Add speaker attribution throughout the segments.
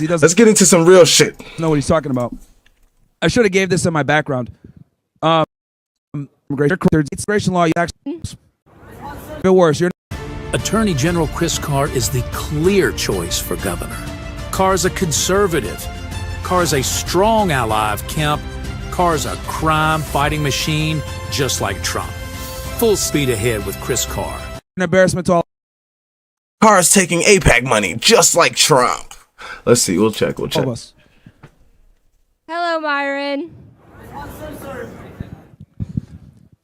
Speaker 1: He doesn't
Speaker 2: Let's get into some real shit.
Speaker 1: know what he's talking about. I should have gave this in my background. Immigration law, you actually feel worse. You're
Speaker 3: Attorney General Chris Carr is the clear choice for governor. Carr's a conservative. Carr's a strong ally of Kemp. Carr's a crime-fighting machine, just like Trump. Full speed ahead with Chris Carr.
Speaker 1: an embarrassment to all.
Speaker 2: Carr's taking APAC money, just like Trump. Let's see. We'll check.
Speaker 1: Of us.
Speaker 4: Hello, Myron.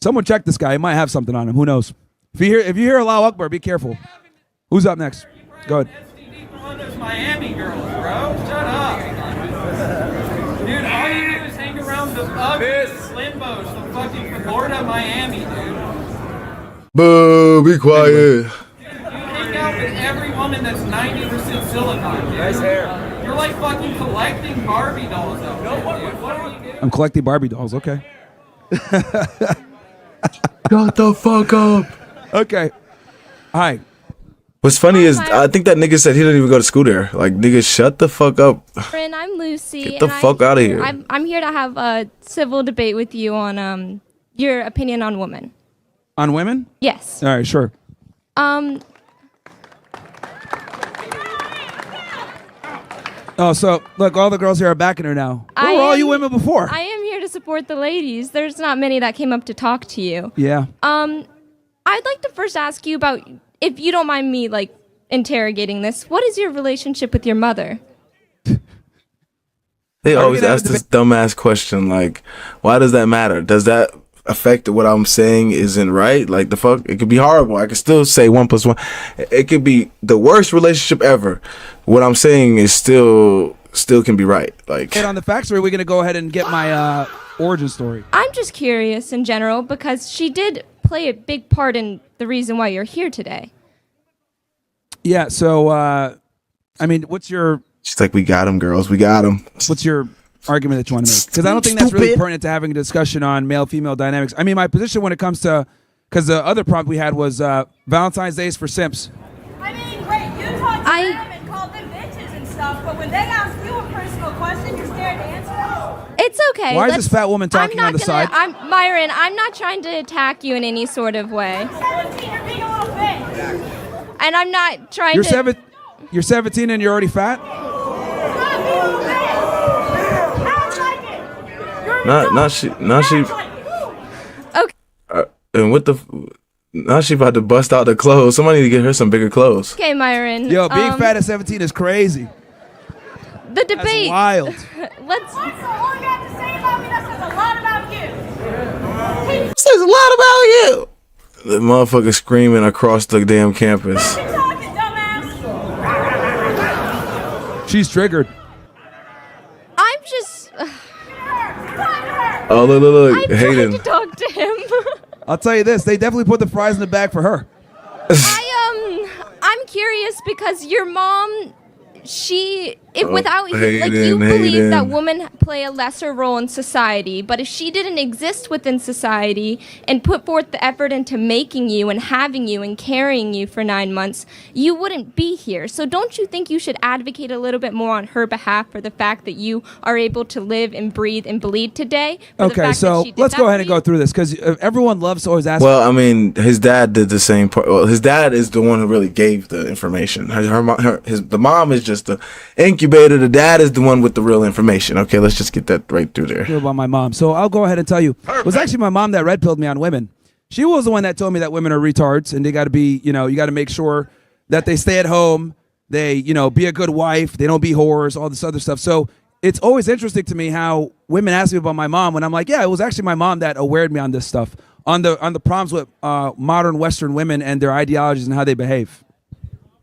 Speaker 1: Someone check this guy. He might have something on him. Who knows? If you hear Allahu Akbar, be careful. Who's up next? Go ahead.
Speaker 5: Those Miami girls, bro. Shut up. Dude, all you do is hang around the ugly slimbos from fucking Florida, Miami, dude.
Speaker 2: Boo, be quiet.
Speaker 5: You hang out with every woman that's 90% silicone, dude. Nice hair. You're like fucking collecting Barbie dolls out there, dude. What are you doing?
Speaker 1: I'm collecting Barbie dolls. Okay.
Speaker 2: Shut the fuck up.
Speaker 1: Okay. Hi.
Speaker 2: What's funny is I think that nigga said he didn't even go to school there. Like, nigga, shut the fuck up.
Speaker 4: Friend, I'm Lucy.
Speaker 2: Get the
Speaker 4: and
Speaker 2: fuck out of here.
Speaker 4: I'm here to have a civil debate with you on your opinion on women.
Speaker 1: On women?
Speaker 4: Yes.
Speaker 1: All right, sure. Oh, so look, all the girls here are backing her now. Where were all you women before?
Speaker 4: I am here to support the ladies. There's not many that came up to talk to you.
Speaker 1: Yeah.
Speaker 4: I'd like to first ask you about, if you don't mind me like interrogating this, what is your relationship with your mother?
Speaker 2: They always ask this dumbass question, like, why does that matter? Does that affect what I'm saying isn't right? Like, the fuck? It could be horrible. I could still say 1 + 1. It could be the worst relationship ever. What I'm saying is still can be right. Like,
Speaker 1: And on the facts, or are we going to go ahead and get my origin story?
Speaker 4: I'm just curious in general because she did play a big part in the reason why you're here today.
Speaker 1: Yeah, so, I mean, what's your
Speaker 2: she's like, we got him, girls. We got him.
Speaker 1: argument that you want to make? Because I don't think that's really pertinent to having a discussion on male-female dynamics. I mean, my position when it comes to, because the other prompt we had was Valentine's Day is for simps.
Speaker 6: I mean, wait, you talk to them and call them bitches and stuff, but when they ask you a personal question, you're scared to answer?
Speaker 4: It's okay.
Speaker 1: Why is this fat woman talking on the side?
Speaker 4: Myron, I'm not trying to attack you in any sort of way.
Speaker 6: 17, you're being a little bitch.
Speaker 4: And I'm not trying
Speaker 1: You're
Speaker 4: to...
Speaker 1: You're 17 and you're already fat?
Speaker 2: Not she.
Speaker 4: Okay.
Speaker 2: And what the? Now she about to bust out the clothes. Somebody need to get her some bigger clothes.
Speaker 4: Okay, Myron.
Speaker 1: Yo, being fat at 17 is crazy.
Speaker 4: The debate.
Speaker 1: That's wild.
Speaker 4: Let's...
Speaker 6: All you have to say about me, that says a lot about you.
Speaker 2: Says a lot about you. The motherfucker screaming across the damn campus.
Speaker 6: Keep talking, dumbass.
Speaker 1: She's triggered.
Speaker 4: I'm just...
Speaker 2: Oh, look,
Speaker 4: I'm trying
Speaker 2: Hayden.
Speaker 4: to talk to him.
Speaker 1: I'll tell you this, they definitely put the fries in the bag for her.
Speaker 4: I'm curious because your mom, without you
Speaker 2: Hayden.
Speaker 4: believe that women play a lesser role in society, but if she didn't exist within society and put forth the effort into making you and having you and carrying you for 9 months, you wouldn't be here. So don't you think you should advocate a little bit more on her behalf for the fact that you are able to live and breathe and bleed today?
Speaker 1: Okay, so let's go ahead and go through this because everyone loves to always ask.
Speaker 2: Well, I mean, his dad did the same part. Well, his dad is the one who really gave the information. The mom is just the incubator. The dad is the one with the real information. Okay, let's just get that right through there.
Speaker 1: About my mom. So I'll go ahead and tell you. It was actually my mom that red pilled me on women. She was the one that told me that women are retards and they got to be, you got to make sure that they stay at home. They, be a good wife. They don't be whores, all this other stuff. So it's always interesting to me how women ask me about my mom when I'm like, yeah, it was actually my mom that awared me on this stuff, on the problems with modern Western women and their ideologies and how they behave.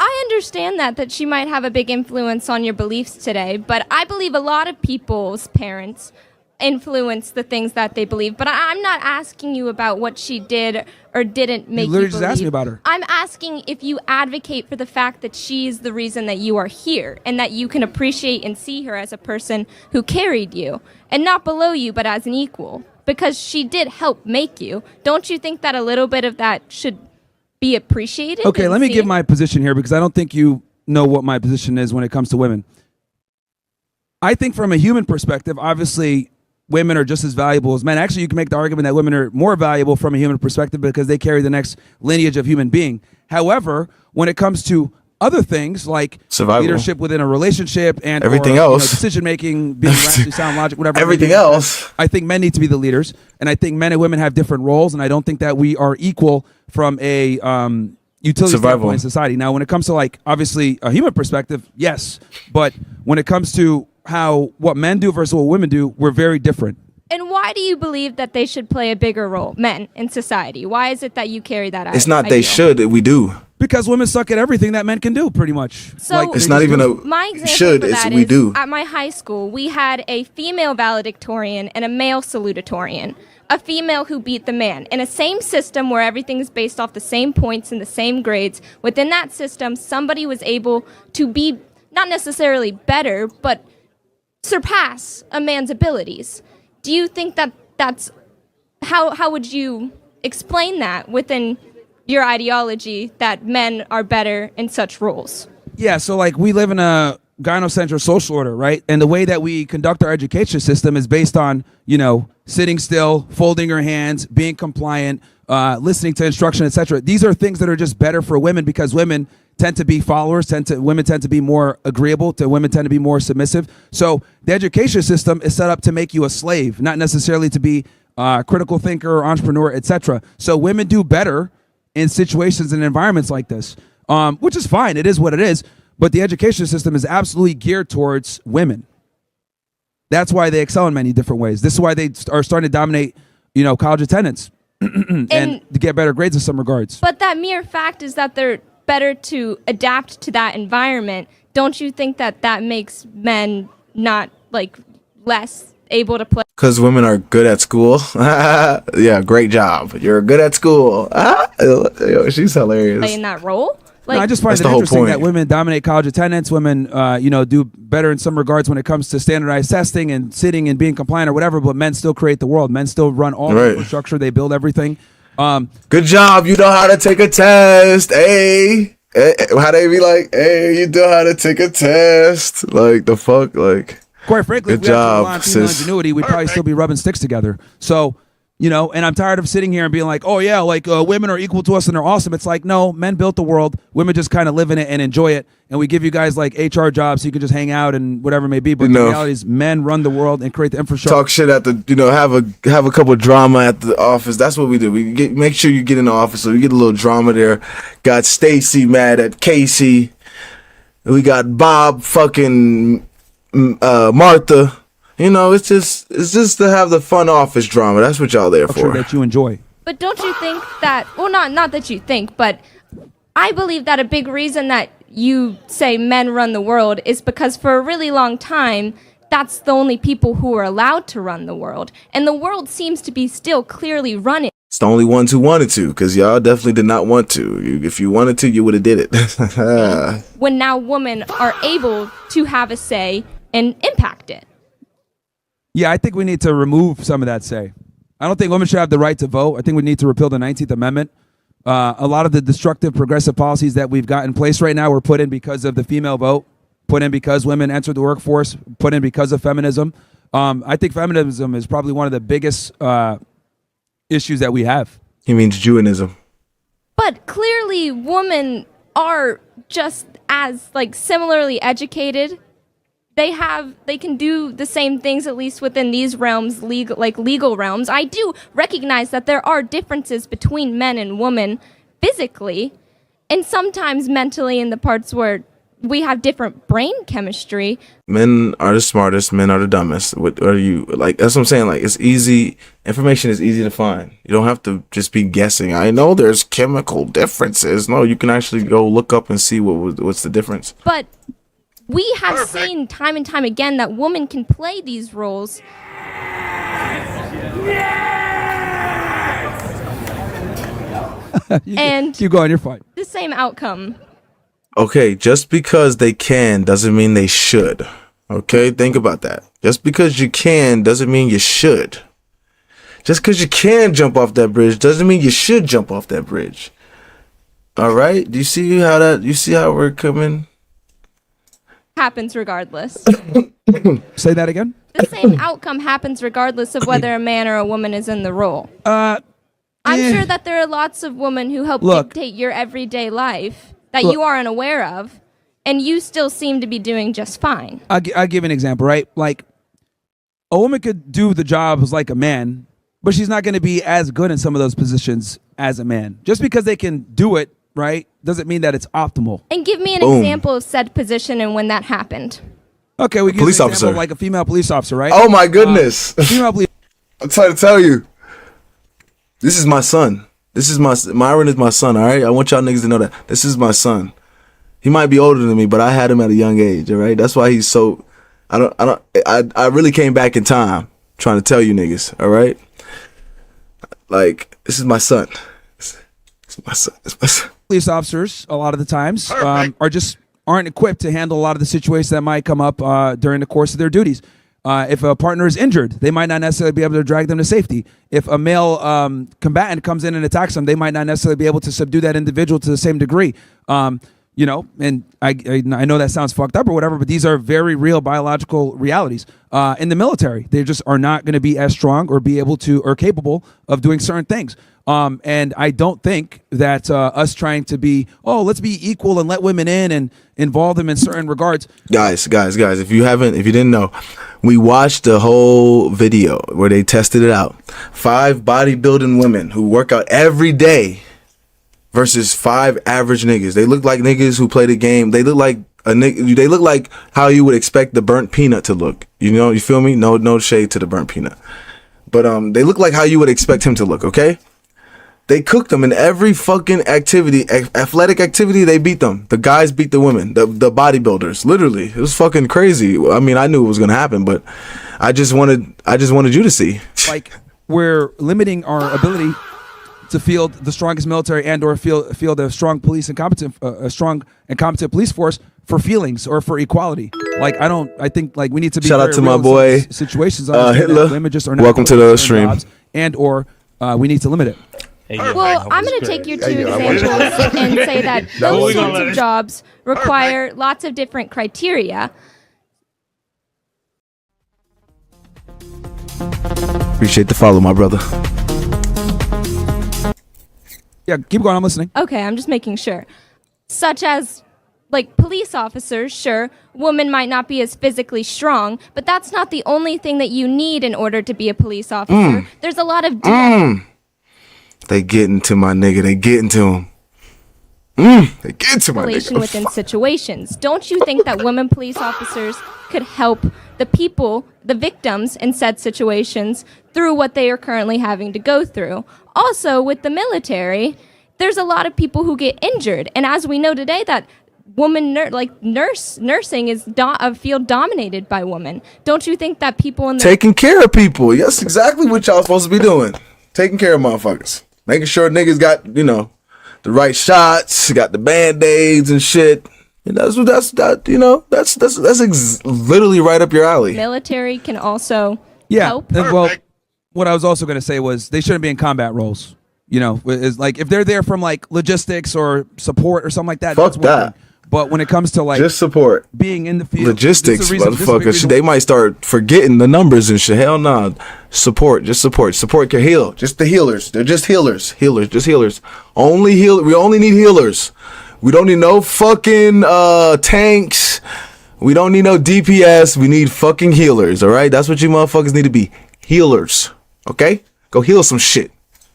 Speaker 4: I understand that she might have a big influence on your beliefs today, but I believe a lot of people's parents influence the things that they believe. But I'm not asking you about what she did or didn't make you
Speaker 1: literally
Speaker 4: believe.
Speaker 1: just asked me about her.
Speaker 4: I'm asking if you advocate for the fact that she's the reason that you are here and that you can appreciate and see her as a person who carried you and not below you, but as an equal, because she did help make you. Don't you think that a little bit of that should be appreciated?
Speaker 1: Okay, let me give my position here because I don't think you know what my position is when it comes to women. I think from a human perspective, obviously women are just as valuable as men. Actually, you can make the argument that women are more valuable from a human perspective because they carry the next lineage of human being. However, when it comes to other things like
Speaker 2: Survival.
Speaker 1: leadership within a relationship and
Speaker 2: Everything else.
Speaker 1: decision making, being rationally sound, logic, whatever.
Speaker 2: Everything else.
Speaker 1: I think men need to be the leaders, and I think men and women have different roles, and I don't think that we are equal from a utility standpoint in society. Now, when it comes to like obviously a human perspective, yes, but when it comes to what men do versus what women do, we're very different.
Speaker 4: And why do you believe that they should play a bigger role, men, in society? Why is it that you carry that
Speaker 2: It's not
Speaker 4: ideal?
Speaker 2: they should, we do.
Speaker 1: Because women suck at everything that men can do, pretty much.
Speaker 4: So
Speaker 2: It's not even a
Speaker 4: my example
Speaker 2: should,
Speaker 4: for
Speaker 2: it's
Speaker 4: that
Speaker 2: we
Speaker 4: is
Speaker 2: do.
Speaker 4: at my high school, we had a female valedictorian and a male salutatorian. A female who beat the man. In a same system where everything is based off the same points and the same grades, within that system, somebody was able to be not necessarily better, but surpass a man's abilities. Do you think that that's how would you explain that within your ideology that men are better in such roles?
Speaker 1: Yeah, so like we live in a gynocentric social order, right? And the way that we conduct our education system is based on, sitting still, folding your hands, being compliant, listening to instruction, etc. These are things that are just better for women because women tend to be followers, women tend to be more agreeable, women tend to be more submissive. So the education system is set up to make you a slave, not necessarily to be a critical thinker, entrepreneur, etc. So women do better in situations and environments like this, which is fine. It is what it is. But the education system is absolutely geared towards women. That's why they excel in many different ways. This is why they are starting to dominate, college attendance and to get better grades in some regards.
Speaker 4: But that mere fact is that they're better to adapt to that environment. Don't you think that makes men not like less able to play?
Speaker 2: Because women are good at school. Yeah, great job. You're good at school. Yo, she's hilarious.
Speaker 4: Play in that role?
Speaker 1: No, I just find it interesting that women dominate college attendance. Women, do better in some regards when it comes to standardized testing and sitting and being compliant or whatever. But men still create the world. Men still run all the infrastructure. They build everything.
Speaker 2: Good job. You know how to take a test. Hey, how they be like, hey, you know how to take a test. Like the fuck, like.
Speaker 1: Quite frankly,
Speaker 2: good
Speaker 1: if we
Speaker 2: job,
Speaker 1: had female ingenuity, we'd probably still be rubbing sticks together. So, and I'm tired of sitting here and being like, oh yeah, like women are equal to us and they're awesome. It's like, no, men built the world. Women just kind of live in it and enjoy it. And we give you guys like HR jobs so you can just hang out and whatever it may be. But the reality is men run the world and create the infrastructure.
Speaker 2: Talk shit at the, have a couple of drama at the office. That's what we do. We make sure you get in the office so we get a little drama there. Got Stacy mad at Casey. We got Bob fucking Martha. It's just to have the fun office drama. That's what y'all there for.
Speaker 1: That you enjoy.
Speaker 4: But don't you think that, well, not that you think, but I believe that a big reason that you say men run the world is because for a really long time, that's the only people who are allowed to run the world. And the world seems to be still clearly running.
Speaker 2: It's the only ones who wanted to, because y'all definitely did not want to. If you wanted to, you would have did it.
Speaker 4: When now women are able to have a say and impact it.
Speaker 1: Yeah, I think we need to remove some of that say. I don't think women should have the right to vote. I think we need to repeal the 19th Amendment. A lot of the destructive progressive policies that we've got in place right now were put in because of the female vote, put in because women entered the workforce, put in because of feminism. I think feminism is probably one of the biggest issues that we have.
Speaker 2: He means Jewism.
Speaker 4: But clearly women are just as similarly educated. They can do the same things, at least within these realms, legal realms. I do recognize that there are differences between men and women physically, and sometimes mentally in the parts where we have different brain chemistry.
Speaker 2: Men are the smartest, men are the dumbest. What are you like? That's what I'm saying. Like, it's easy. Information is easy to find. You don't have to just be guessing. I know there's chemical differences. No, you can actually go look up and see what's the difference.
Speaker 4: But we have seen time and time again that women can play these roles. And
Speaker 1: keep going, you're fine.
Speaker 4: The same outcome.
Speaker 2: Okay, just because they can doesn't mean they should. Okay, think about that. Just because you can doesn't mean you should. Just because you can jump off that bridge doesn't mean you should jump off that bridge. All right? Do you see how we're coming?
Speaker 4: happens regardless.
Speaker 1: Say that again.
Speaker 4: The same outcome happens regardless of whether a man or a woman is in the role. I'm sure that there are lots of women who help dictate your everyday life that you aren't aware of, and you still seem to be doing just fine.
Speaker 1: I'll give an example, right? Like, a woman could do the jobs like a man, but she's not going to be as good in some of those positions as a man. Just because they can do it, right, doesn't mean that it's optimal.
Speaker 4: And give me an example of said position and when that happened.
Speaker 1: Okay, we can
Speaker 2: police
Speaker 1: use an example
Speaker 2: officer,
Speaker 1: of like a female police officer, right?
Speaker 2: Oh my goodness!
Speaker 1: Female police.
Speaker 2: I'm trying to tell you. This is my son. Myron is my son. All right, I want y'all niggas to know that this is my son. He might be older than me, but I had him at a young age. All right, that's why he's so. I really came back in time trying to tell you niggas. All right, like this is my son. This is my son. This is my son.
Speaker 1: Police officers, a lot of the times, aren't equipped to handle a lot of the situations that might come up during the course of their duties. If a partner is injured, they might not necessarily be able to drag them to safety. If a male combatant comes in and attacks them, they might not necessarily be able to subdue that individual to the same degree. You know, and I know that sounds fucked up or whatever, but these are very real biological realities. In the military, they just are not going to be as strong or be able to or capable of doing certain things. And I don't think that us trying to be, let's be equal and let women in and involve them in certain regards. Guys,
Speaker 2: if you didn't know, we watched the whole video where they tested it out. 5 bodybuilding women who work out every day versus 5 average niggas. They look like niggas who play the game. They look like they look like how you would expect the burnt peanut to look. You know, you feel me? No shade to the burnt peanut. But they look like how you would expect him to look, okay? They cooked them in every fucking activity, athletic activity. They beat them. The guys beat the women, the bodybuilders. Literally, it was fucking crazy. I mean, I knew it was gonna happen, but I just wanted you to see.
Speaker 1: Like, we're limiting our ability to field the strongest military and or field a strong police and a strong and competent police force for feelings or for equality. Like, I think like we need to be
Speaker 2: shout out to my boy
Speaker 1: situations.
Speaker 2: Hitler.
Speaker 1: Women just are not
Speaker 2: welcome to the stream.
Speaker 1: And or we need to limit it.
Speaker 4: Well, I'm going to take your 2 examples and say that those sorts of jobs require lots of different criteria.
Speaker 2: Appreciate the follow, my brother.
Speaker 1: Yeah, keep going. I'm listening.
Speaker 4: Okay, I'm just making sure. Such as, like, police officers, sure, women might not be as physically strong, but that's not the only thing that you need in order to be a police officer. There's a lot of...
Speaker 2: They getting to my nigga. They getting to him. They get to my nigga.
Speaker 4: Within situations. Don't you think that women police officers could help the people, the victims in said situations, through what they are currently having to go through? Also, with the military, there's a lot of people who get injured, and as we know today, that nursing is a field dominated by women. Don't you think that people in
Speaker 2: taking care of people? That's exactly what y'all supposed to be doing. Taking care of motherfuckers. Making sure niggas got, the right shots, got the band-aids and shit. And that's literally right up your alley.
Speaker 4: Military can also help.
Speaker 1: Well, what I was also going to say was they shouldn't be in combat roles. Is like if they're there from like logistics or support or something like that.
Speaker 2: Fuck that.
Speaker 1: But when it comes to like
Speaker 2: just support,
Speaker 1: being in the field,
Speaker 2: logistics, motherfuckers, they might start forgetting the numbers and shit. Hell no, support can heal. Just the healers. They're just healers. Just healers. Only heal. We only need healers. We don't need no fucking tanks. We don't need no DPS. We need fucking healers. All right, that's what you motherfuckers need to be. Healers. Okay, go heal some shit.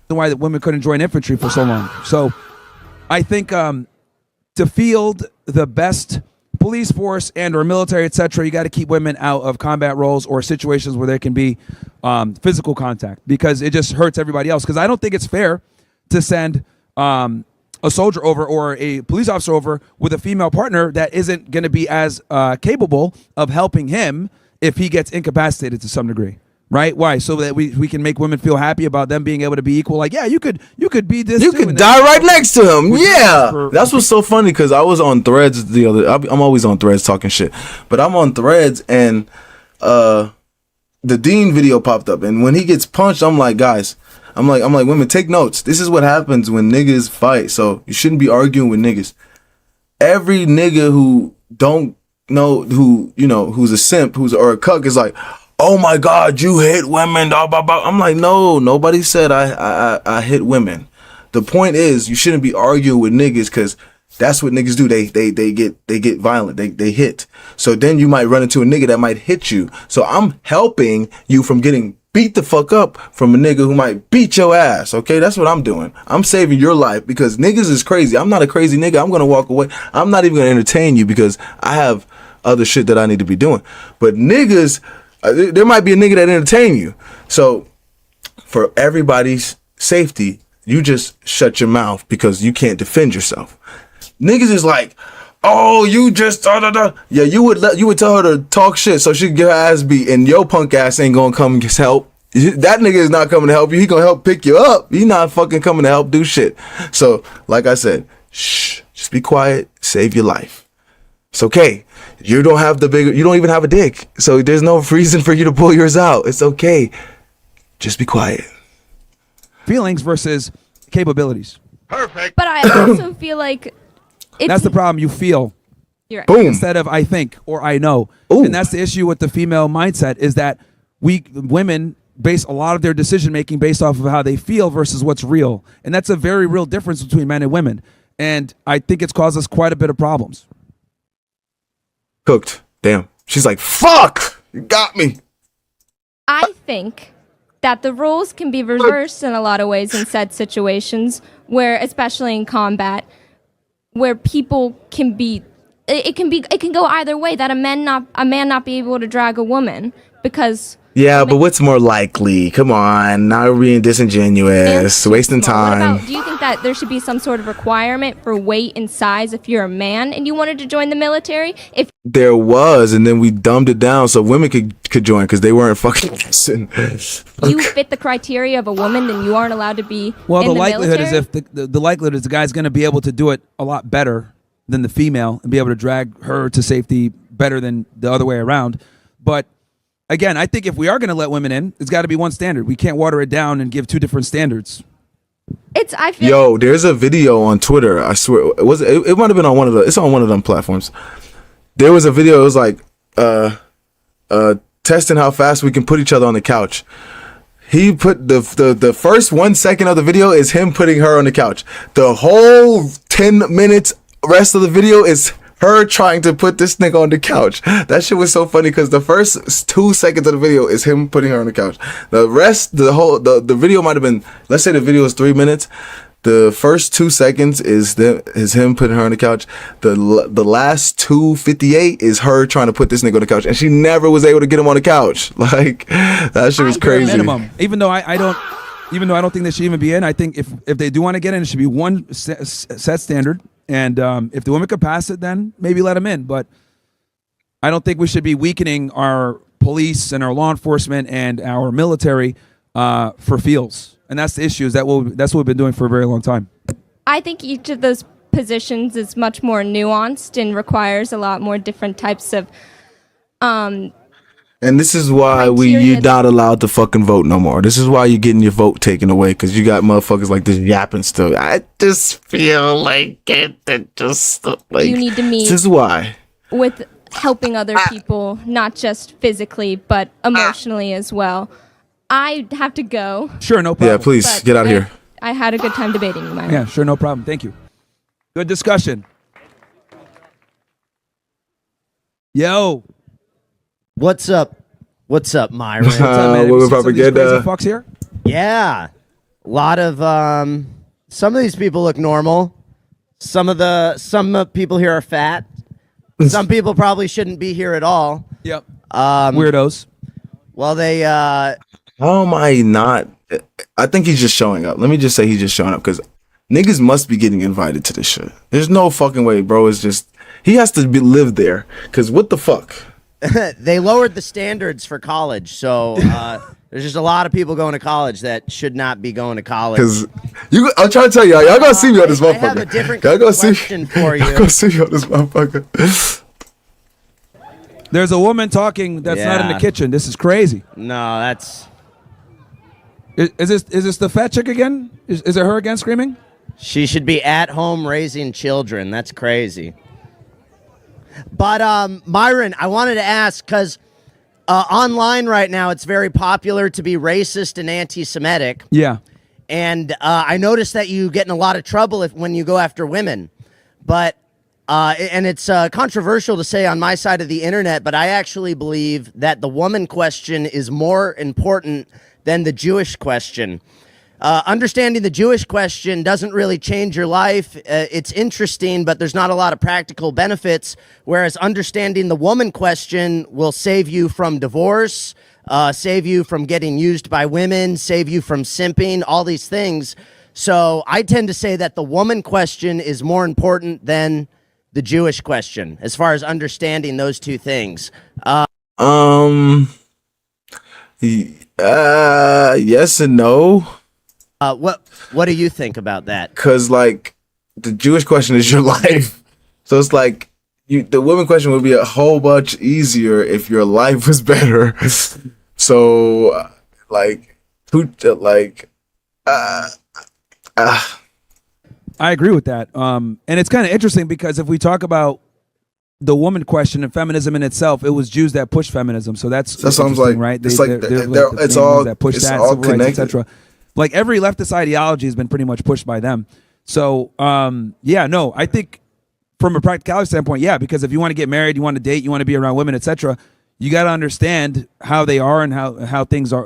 Speaker 1: Why that women couldn't join infantry for so long. So, I think to field the best police force and or military, etc., you got to keep women out of combat roles or situations where there can be physical contact, because it just hurts everybody else. Because I don't think it's fair to send a soldier over or a police officer over with a female partner that isn't going to be as capable of helping him if he gets incapacitated to some degree. Right? Why? So that we can make women feel happy about them being able to be equal. Like, yeah, you could be this.
Speaker 2: You could die right next to him. Yeah, that's what's so funny, because I was on Threads I'm always on Threads talking shit, but I'm on Threads and the Dean video popped up, and when he gets punched, I'm like, guys, I'm like, women, take notes. This is what happens when niggas fight. So you shouldn't be arguing with niggas. Every nigga who don't know who's a simp, or a cuck is like, oh my God, you hit women, blah, blah, blah. I'm like, no, nobody said I hit women. The point is, you shouldn't be arguing with niggas because that's what niggas do. They get violent. They hit. So then you might run into a nigga that might hit you. So I'm helping you from getting beat the fuck up from a nigga who might beat your ass. Okay, that's what I'm doing. I'm saving your life because niggas is crazy. I'm not a crazy nigga. I'm gonna walk away. I'm not even gonna entertain you because I have other shit that I need to be doing. But niggas, there might be a nigga that entertain you. So for everybody's safety, you just shut your mouth because you can't defend yourself. Niggas is like, oh, you just yeah, you would tell her to talk shit so she could get her ass beat, and your punk ass ain't gonna come get help. That nigga is not coming to help you. He gonna help pick you up. He not fucking coming to help do shit. So, like I said, shh, just be quiet, save your life. It's okay. You don't even have a dick, so there's no reason for you to pull yours out. It's okay. Just be quiet.
Speaker 1: Feelings versus capabilities.
Speaker 4: But I also feel like
Speaker 1: That's the problem. You feel
Speaker 4: you're right.
Speaker 2: Boom.
Speaker 1: instead of I think or I know.
Speaker 2: Ooh.
Speaker 1: And that's the issue with the female mindset is that women base a lot of their decision making based off of how they feel versus what's real. And that's a very real difference between men and women. And I think it's caused us quite a bit of problems.
Speaker 2: Cooked. Damn. She's like, fuck, you got me.
Speaker 4: I think that the roles can be reversed in a lot of ways in said situations where, especially in combat, where people can be, it can go either way. That a man not be able to drag a woman because.
Speaker 2: Yeah, but what's more likely? Come on, now we're being disingenuous, wasting time.
Speaker 4: Do you think that there should be some sort of requirement for weight and size if you're a man and you wanted to join the military? If
Speaker 2: there was, and then we dumbed it down so women could join because they weren't fucking listen.
Speaker 4: you fit the criteria of a woman, then you aren't allowed to be.
Speaker 1: Well,
Speaker 4: in
Speaker 1: the
Speaker 4: the
Speaker 1: likelihood
Speaker 4: military?
Speaker 1: is if the likelihood is the guy's going to be able to do it a lot better than the female and be able to drag her to safety better than the other way around. But again, I think if we are going to let women in, it's got to be one standard. We can't water it down and give two different standards.
Speaker 4: I feel
Speaker 2: Yo, there's a video on Twitter. I swear, it might have been on one of it's on one of them platforms. There was a video. It was like testing how fast we can put each other on the couch. He put the first 1 second of the video is him putting her on the couch. The whole 10 minutes rest of the video is her trying to put this nigga on the couch. That shit was so funny because the first 2 seconds of the video is him putting her on the couch. The rest, the video might have been, let's say the video is 3 minutes. The first 2 seconds is him putting her on the couch. The last 2:58 is her trying to put this nigga on the couch, and she never was able to get him on the couch. Like that shit was crazy.
Speaker 1: Minimum. Even though I don't think they should even be in. I think if they do want to get in, it should be one set standard. And if the woman could pass it, then maybe let them in. But I don't think we should be weakening our police and our law enforcement and our military for feels. And that's the issue. That's what we've been doing for a very long time.
Speaker 4: I think each of those positions is much more nuanced and requires a lot more different types of.
Speaker 2: And this is why
Speaker 4: criteria
Speaker 2: you're not allowed to fucking vote no more. This is why you're getting your vote taken away because you got motherfuckers like this yapping still. I just feel like it just like
Speaker 4: You need to meet.
Speaker 2: This is why.
Speaker 4: With helping other people, not just physically, but emotionally as well. I have to go.
Speaker 1: Sure, no problem.
Speaker 2: Yeah, please
Speaker 4: but
Speaker 2: get out of here.
Speaker 4: I had a good time debating you, Myron.
Speaker 1: Yeah, sure, no problem. Thank you. Good discussion. Yo.
Speaker 7: What's up? What's up, Myron?
Speaker 1: What's up, man? Have you
Speaker 2: Women
Speaker 1: seen some of these
Speaker 2: propaganda.
Speaker 1: crazy fucks here?
Speaker 7: Yeah. A lot of some of these people look normal. Some people here are fat. Some people probably shouldn't be here at all.
Speaker 1: Yep. Weirdos.
Speaker 7: Well, they
Speaker 2: How am I not? I think he's just showing up. Let me just say he's just showing up because niggas must be getting invited to this shit. There's no fucking way, bro. It's just he has to live there because what the fuck?
Speaker 7: they lowered the standards for college, so there's just a lot of people going to college that should not be going to college.
Speaker 2: Because I'm trying to tell y'all gonna see me on this motherfucker.
Speaker 7: I have a different
Speaker 2: y'all gonna
Speaker 7: question for you.
Speaker 2: Y'all gonna see me on this motherfucker.
Speaker 1: There's a woman talking that's not in the
Speaker 7: Yeah.
Speaker 1: kitchen. This is crazy.
Speaker 7: No, that's
Speaker 1: Is this the fat chick again? Is it her again screaming?
Speaker 7: she should be at home raising children. That's crazy. But Myron, I wanted to ask because online right now it's very popular to be racist and anti-Semitic.
Speaker 1: Yeah.
Speaker 7: And I noticed that you get in a lot of trouble when you go after women. But and it's controversial to say on my side of the internet, but I actually believe that the woman question is more important than the Jewish question. Understanding the Jewish question doesn't really change your life. It's interesting, but there's not a lot of practical benefits, whereas understanding the woman question will save you from divorce, save you from getting used by women, save you from simping, all these things. So I tend to say that the woman question is more important than the Jewish question as far as understanding those two things.
Speaker 2: Yes and no.
Speaker 7: What do you think about that?
Speaker 2: Cause like the Jewish question is your life, so it's like the women question would be a whole bunch easier if your life was better. So
Speaker 1: I agree with that. And it's kind of interesting because if we talk about the woman question and feminism in itself, it was Jews that pushed feminism. So that sounds
Speaker 2: like
Speaker 1: right.
Speaker 2: It's like it's all
Speaker 1: that pushed
Speaker 2: it's
Speaker 1: that,
Speaker 2: all
Speaker 1: civil rights,
Speaker 2: connected.
Speaker 1: etc. Like every leftist ideology has been pretty much pushed by them. So I think from a practicality standpoint, yeah, because if you want to get married, you want to date, you want to be around women, etc., you got to understand how they are and how things are,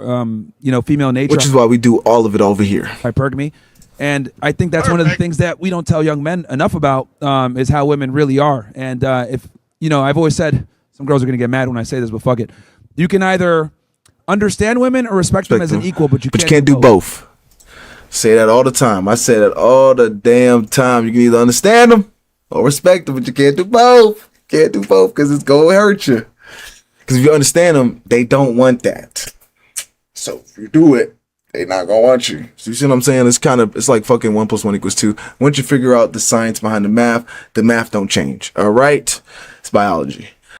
Speaker 1: female nature.
Speaker 2: Which is why we do all of it over here.
Speaker 1: Hypergamy. And I think that's one of the things that we don't tell young men enough about is how women really are. And I've always said, some girls are going to get mad when I say this, but fuck it. You can either understand women or respect them as an equal, but you can't
Speaker 2: do both. Say that all the time. I say that all the damn time. You can either understand them or respect them, but you can't do both. Can't do both because it's going to hurt you. Because if you understand them, they don't want that. So if you do it, they not gonna want you. So you see what I'm saying? It's like fucking 1 + 1 = 2. Once you figure out the science behind the math don't change. All right? It's biology.